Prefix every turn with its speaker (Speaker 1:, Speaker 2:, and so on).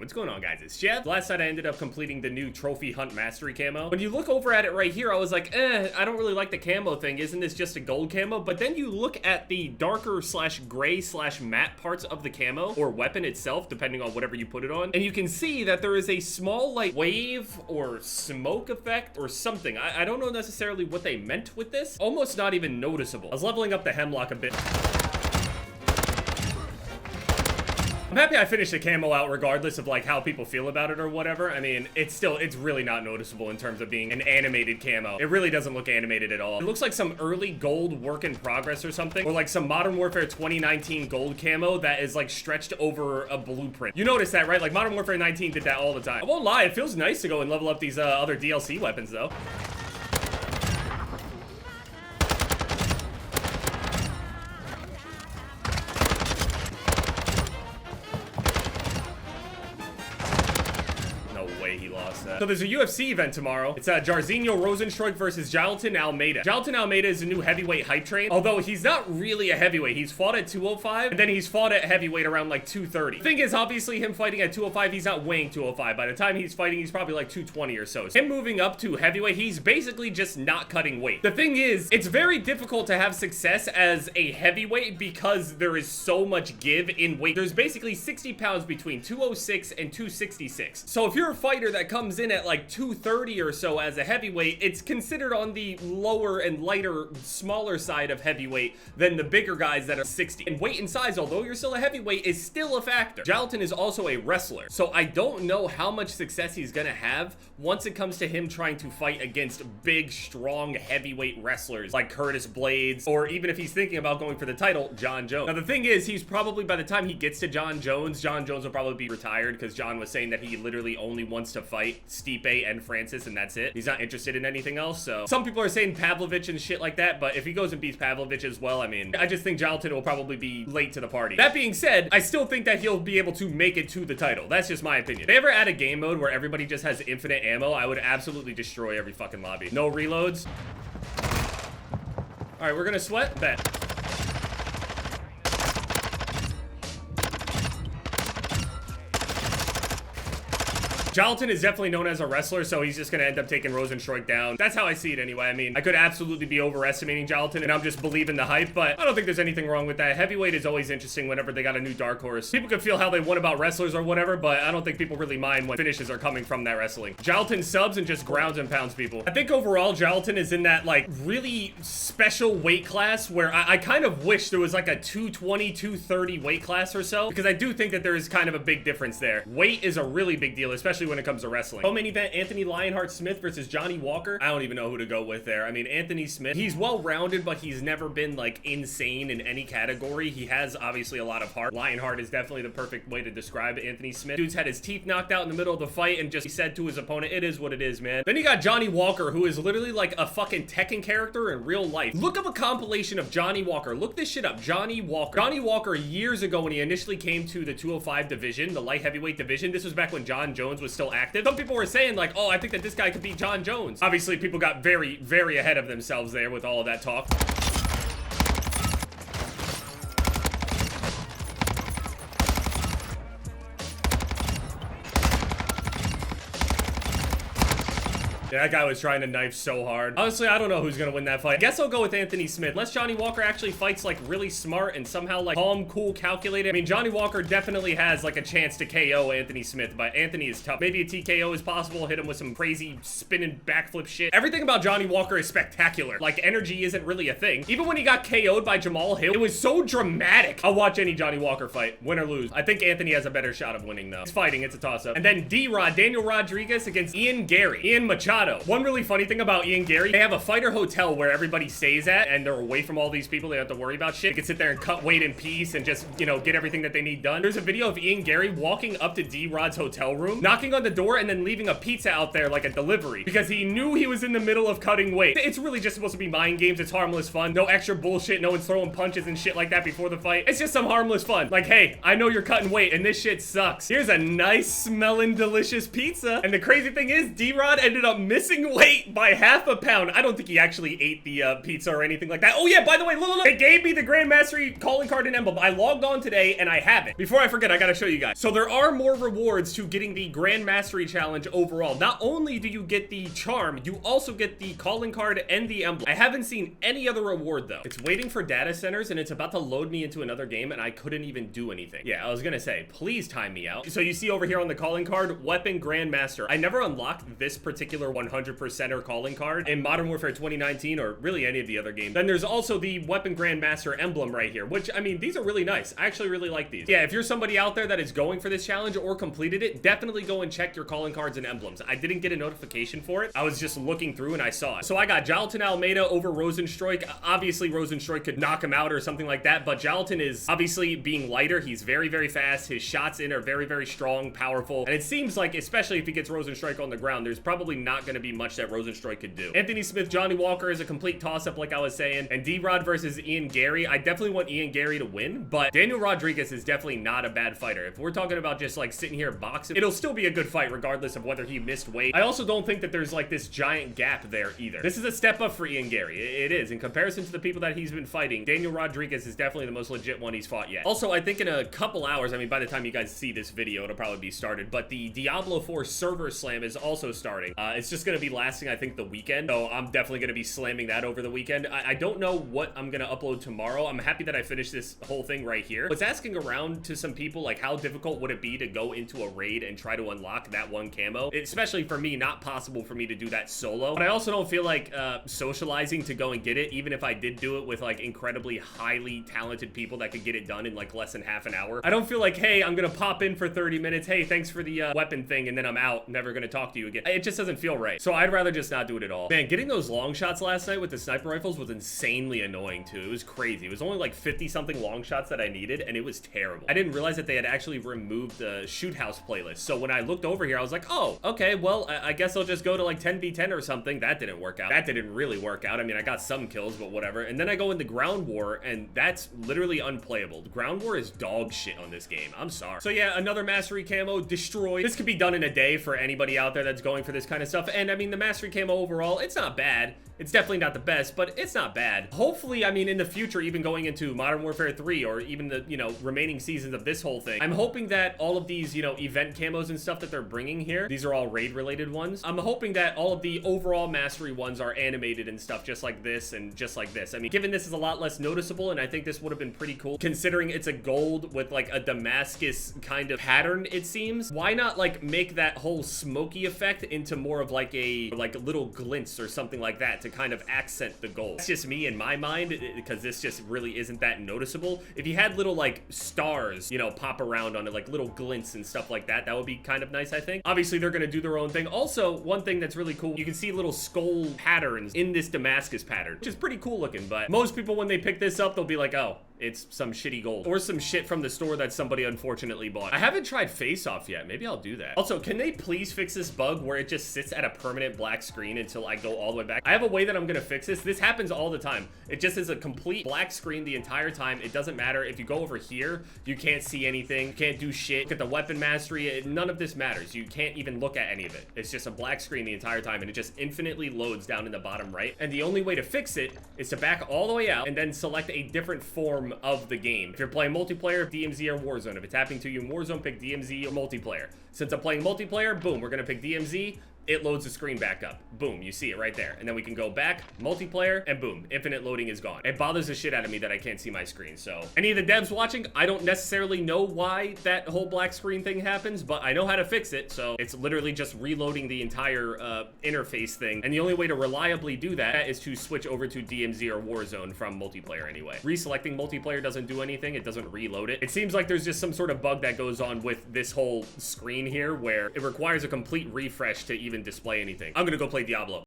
Speaker 1: What's going on, guys? It's Jeff. Last night I ended up completing the new Trophy Hunt Mastery camo. When you look over at it right here, I was like, I don't really like the camo thing. Isn't this just a gold camo? But then you look at the darker slash gray slash matte parts of the camo or weapon itself, depending on whatever you put it on, and you can see that there is a small like wave or smoke effect or something. I don't know necessarily what they meant with this. Almost not even noticeable. I was leveling up the hemlock a bit. I'm happy I finished the camo out regardless of like how people feel about it or whatever. I mean, it's really not noticeable in terms of being an animated camo. It really doesn't look animated at all. It looks like some early gold work in progress or something, or like some Modern Warfare 2019 gold camo that is like stretched over a blueprint. You notice that, right? Like Modern Warfare 19 did that all the time. I won't lie, it feels nice to go and level up these other DLC weapons though. So there's a UFC event tomorrow. It's Jairzinho Rozenstruik versus Jailton Almeida. Jailton Almeida is a new heavyweight hype train, although he's not really a heavyweight. He's fought at 205, and then he's fought at heavyweight around like 230. The thing is, obviously, him fighting at 205, he's not weighing 205. By the time he's fighting, he's probably like 220 or so. Him moving up to heavyweight, he's basically just not cutting weight. The thing is, it's very difficult to have success as a heavyweight because there is so much give in weight. There's basically 60 pounds between 206 and 266. So if you're a fighter that comes in at like 230 or so as a heavyweight, it's considered on the lower and lighter, smaller side of heavyweight than the bigger guys that are 60. And weight and size, although you're still a heavyweight, is still a factor. Jailton is also a wrestler, so I don't know how much success he's gonna have once it comes to him trying to fight against big, strong, heavyweight wrestlers like Curtis Blades, or even if he's thinking about going for the title, John Jones. Now the thing is, he's probably, by the time he gets to John Jones will probably be retired because John was saying that he literally only wants to fight Stipe and Francis, and that's it. He's not interested in anything else. So some people are saying Pavlovich and shit like that, but if he goes and beats Pavlovich as well, I mean, I just think Jailton will probably be late to the party. That being said, I still think that he'll be able to make it to the title. That's just my opinion. If they ever add a game mode where everybody just has infinite ammo, I would absolutely destroy every fucking lobby. No reloads. All right, we're gonna sweat. Bet. Jailton is definitely known as a wrestler, so he's just gonna end up taking Rozenstruik down. That's how I see it anyway. I mean, I could absolutely be overestimating Jailton, and I'm just believing the hype, but I don't think there's anything wrong with that. Heavyweight is always interesting whenever they got a new dark horse. People can feel how they want about wrestlers or whatever, but I don't think people really mind when finishes are coming from that wrestling. Jailton subs and just grounds and pounds people. I think overall, Jailton is in that, like, really special weight class where I kind of wish there was, like, a 220, 230 weight class or so, because I do think that there is kind of a big difference there. Weight is a really big deal, especially when it comes to wrestling. Co-main event, Anthony Lionheart Smith versus Johnny Walker. I don't even know who to go with there. I mean, Anthony Smith, he's well-rounded, but he's never been like insane in any category. He has obviously a lot of heart. Lionheart is definitely the perfect way to describe Anthony Smith. Dude's had his teeth knocked out in the middle of the fight and just said to his opponent, it is what it is, man. Then you got Johnny Walker, who is literally like a fucking Tekken character in real life. Look up a compilation of Johnny Walker. Look this shit up. Johnny Walker. Johnny Walker, years ago when he initially came to the 205 division, the light heavyweight division, this was back when John Jones was still active. Some people were saying like, oh, I think that this guy could beat John Jones. Obviously, people got very, very ahead of themselves there with all of that talk. Yeah, that guy was trying to knife so hard. Honestly, I don't know who's gonna win that fight. I guess I'll go with Anthony Smith. Unless Johnny Walker actually fights like really smart and somehow like calm, cool, calculated. I mean, Johnny Walker definitely has like a chance to KO Anthony Smith, but Anthony is tough. Maybe a TKO is possible. Hit him with some crazy spinning backflip shit. Everything about Johnny Walker is spectacular. Like, energy isn't really a thing. Even when he got KO'd by Jamal Hill, it was so dramatic. I'll watch any Johnny Walker fight, win or lose. I think Anthony has a better shot of winning though. He's fighting, it's a toss-up. And then D-Rod, Daniel Rodriguez against Ian Gary. Ian Machado. One really funny thing about Ian Gary, they have a fighter hotel where everybody stays at and they're away from all these people. They don't have to worry about shit. They can sit there and cut weight in peace and just, you know, get everything that they need done. There's a video of Ian Gary walking up to D-Rod's hotel room, knocking on the door and then leaving a pizza out there like a delivery because he knew he was in the middle of cutting weight. It's really just supposed to be mind games. It's harmless fun. No extra bullshit. No one's throwing punches and shit like that before the fight. It's just some harmless fun. Like, hey, I know you're cutting weight and this shit sucks. Here's a nice smelling delicious pizza. And the crazy thing is D-Rod ended up missing weight by half a pound. I don't think he actually ate the pizza or anything like that. Oh yeah, by the way, look. It gave me the Grand Mastery calling card and emblem. I logged on today and I have it. Before I forget, I gotta show you guys. So there are more rewards to getting the Grand Mastery challenge overall. Not only do you get the charm, you also get the calling card and the emblem. I haven't seen any other reward though. It's waiting for data centers and it's about to load me into another game and I couldn't even do anything. Yeah, I was gonna say, please time me out. So you see over here on the calling card, Weapon Grandmaster. I never unlocked this particular 100%er calling card in Modern Warfare 2019 or really any of the other games. Then there's also the Weapon Grandmaster emblem right here, which, I mean, these are really nice. I actually really like these. Yeah, if you're somebody out there that is going for this challenge or completed it, definitely go and check your calling cards and emblems. I didn't get a notification for it. I was just looking through and I saw it. So I got Jalton Almeida over Rosenstreich. Obviously, Rosenstreich could knock him out or something like that, but Jalton is obviously being lighter. He's very, very fast. His shots in are very, very strong, powerful. And it seems like, especially if he gets Rosenstreich on the ground, there's probably not going to be much that Rosenstreich could do. Anthony Smith, Johnny Walker is a complete toss-up, like I was saying. And D-Rod versus Ian Gary. I definitely want Ian Gary to win, but Daniel Rodriguez is definitely not a bad fighter. If we're talking about just like sitting here boxing, it'll still be a good fight regardless of whether he missed weight. I also don't think that there's like this giant gap there either. This is a step up for Ian Gary. It is. In comparison to the people that he's been fighting, Daniel Rodriguez is definitely the most legit one he's fought yet. Also, I think in a couple hours, I mean, by the time you guys see this video, it'll probably be started, but the Diablo 4 server slam is also starting. It's just going to be lasting, I think, the weekend, so I'm definitely going to be slamming that over the weekend. I don't know what I'm going to upload tomorrow. I'm happy that I finished this whole thing right here. I was asking around to some people, like, how difficult would it be to go into a raid and try to unlock that one camo? Especially for me, not possible for me to do that solo, but I also don't feel like socializing to go and get it, even if I did do it with, like, incredibly highly talented people that could get it done in, like, less than half an hour. I don't feel like, hey, I'm going to pop in for 30 minutes. Hey, thanks for the weapon thing, and then I'm out. Never going to talk to you again. It just doesn't feel right. So I'd rather just not do it at all. Man, getting those long shots last night with the sniper rifles was insanely annoying too. It was crazy. It was only like 50 something long shots that I needed and it was terrible. I didn't realize that they had actually removed the shoot house playlist. So when I looked over here, I was like, oh, okay, well, I guess I'll just go to like 10v10 or something. That didn't work out. That didn't really work out. I mean, I got some kills, but whatever. And then I go into ground war and that's literally unplayable. Ground war is dog shit on this game. I'm sorry. So yeah, another mastery camo destroyed. This could be done in a day for anybody out there that's going for this kind of stuff. And I mean, the mastery camo overall, it's not bad. It's definitely not the best, but it's not bad. Hopefully, I mean, in the future, even going into Modern Warfare 3 or even the, you know, remaining seasons of this whole thing, I'm hoping that all of these, you know, event camos and stuff that they're bringing here, these are all raid-related ones. I'm hoping that all of the overall mastery ones are animated and stuff just like this and just like this. I mean, given this is a lot less noticeable, and I think this would have been pretty cool, considering it's a gold with, like, a Damascus kind of pattern, it seems. Why not, like, make that whole smoky effect into more of, like, a, like, little glints or something like that to kind of accent the gold? It's just me in my mind, because this just really isn't that noticeable. If you had little, like, stars, you know, pop around on it, like little glints and stuff like that, that would be kind of nice, I think. Obviously, they're gonna do their own thing. Also, one thing that's really cool, you can see little skull patterns in this Damascus pattern, which is pretty cool looking, but most people, when they pick this up, they'll be like, oh, it's some shitty gold or some shit from the store that somebody unfortunately bought. I haven't tried Face Off yet. Maybe I'll do that. Also, can they please fix this bug where it just sits at a permanent black screen until I go all the way back? I have a way that I'm gonna fix this. This happens all the time. It just is a complete black screen the entire time. It doesn't matter. If you go over here, you can't see anything. You can't do shit. Look at the weapon mastery. None of this matters. You can't even look at any of it. It's just a black screen the entire time and it just infinitely loads down in the bottom right. And the only way to fix it is to back all the way out and then select a different form of the game. If you're playing multiplayer, DMZ or Warzone. If it's happening to you in Warzone, pick DMZ or multiplayer. Since I'm playing multiplayer, boom, we're gonna pick DMZ. It loads the screen back up. Boom, you see it right there. And then we can go back, multiplayer, and boom, infinite loading is gone. It bothers the shit out of me that I can't see my screen. So any of the devs watching, I don't necessarily know why that whole black screen thing happens, but I know how to fix it. So it's literally just reloading the entire interface thing. And the only way to reliably do that is to switch over to DMZ or Warzone from multiplayer anyway. Reselecting multiplayer doesn't do anything. It doesn't reload it. It seems like there's just some sort of bug that goes on with this whole screen here where it requires a complete refresh to even display anything. I'm gonna go play Diablo.